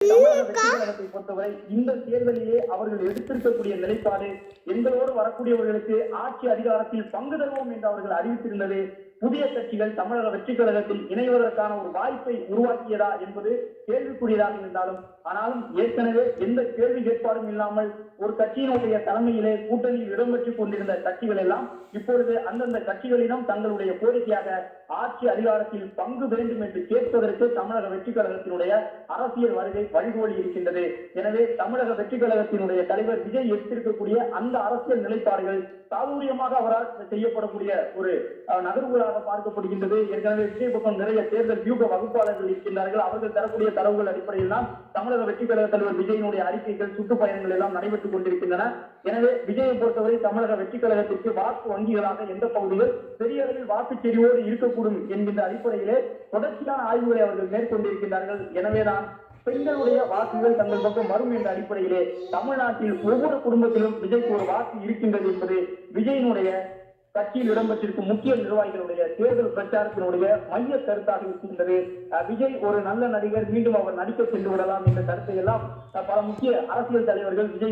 தமிழக வெற்றி கழகத்தை பொறுத்தவரை இந்த தேர்தலிலே அவர்கள் எடுத்திருக்கக்கூடிய நிலைப்பாடு எங்களோடு வரக்கூடியவர்களுக்கு ஆட்சி அதிகாரத்தில் பங்கு தருவோம் என்று அவர்கள் அறிவித்திருந்தது புதிய கட்சிகள் தமிழக வெற்றி கழகத்தில் இணைவதற்கான ஒரு வாய்ப்பை உருவாக்கியதா என்பது கேள்விக்குரியதாக இருந்தாலும் ஆனாலும் ஏற்கனவே எந்த கேள்வி கேட்பாடும் இல்லாமல் ஒரு கட்சியினுடைய தலைமையிலே கூட்டணியில் இடம்பெற்றுக் கொண்டிருந்த கட்சிகள் எல்லாம் இப்பொழுது அந்தந்த கட்சிகளிடம் தங்களுடைய கோரிக்கையாக ஆட்சி அதிகாரத்தில் பங்கு வேண்டும் என்று கேட்பதற்கு தமிழக வெற்றி கழகத்தினுடைய அரசியல் வருகை வழிகோலி இருக்கின்றது. எனவே தமிழக வெற்றி கழகத்தினுடைய தலைவர் விஜய் எடுத்திருக்கக்கூடிய அந்த அரசியல் நிலைப்பாடுகள் சாதுரியமாக அவரால் செய்யப்படக்கூடிய ஒரு நகர்வுகளாக பார்க்கப்படுகின்றது. ஏற்கனவே விஜய் பக்கம் நிறைய தேர்தல் வியூக வகுப்பாளர்கள் இருக்கின்றார்கள். அவர்கள் தரக்கூடிய தரவுகள் அடிப்படையில் தான் தமிழக வெற்றி கழக தலைவர் விஜயனுடைய அறிக்கைகள் சுற்றுப்பயணங்கள் எல்லாம் நடைபெற்றுக் கொண்டிருக்கின்றன. எனவே விஜயை பொறுத்தவரை தமிழக வெற்றி கழகத்திற்கு வாக்கு வங்கிகளாக எந்த பகுதிகள் பெரிய அளவில் வாக்குச்செறிவோடு இருக்கக்கூடும் என்கின்ற அடிப்படையிலே தொடர்ச்சியான ஆய்வுகளை அவர்கள் மேற்கொண்டிருக்கின்றார்கள். எனவேதான் பெண்களுடைய வாக்குகள் தங்கள் பக்கம் வரும் என்ற அடிப்படையிலே தமிழ்நாட்டில் ஒவ்வொரு குடும்பத்திலும் விஜய்க்கு ஒரு வாக்கு இருக்கின்றது என்பது விஜயனுடைய கட்சியில் இடம்பெற்றிருக்கும் முக்கிய நிர்வாகிகளுடைய தேர்தல் பிரச்சாரத்தினுடைய மைய கருத்தாக இருக்கின்றது. விஜய் ஒரு நல்ல நடிகர், மீண்டும் அவர் நடிக்க சென்று விடலாம் என்ற கருத்தை எல்லாம் பல முக்கிய அரசியல் தலைவர்கள் விஜய்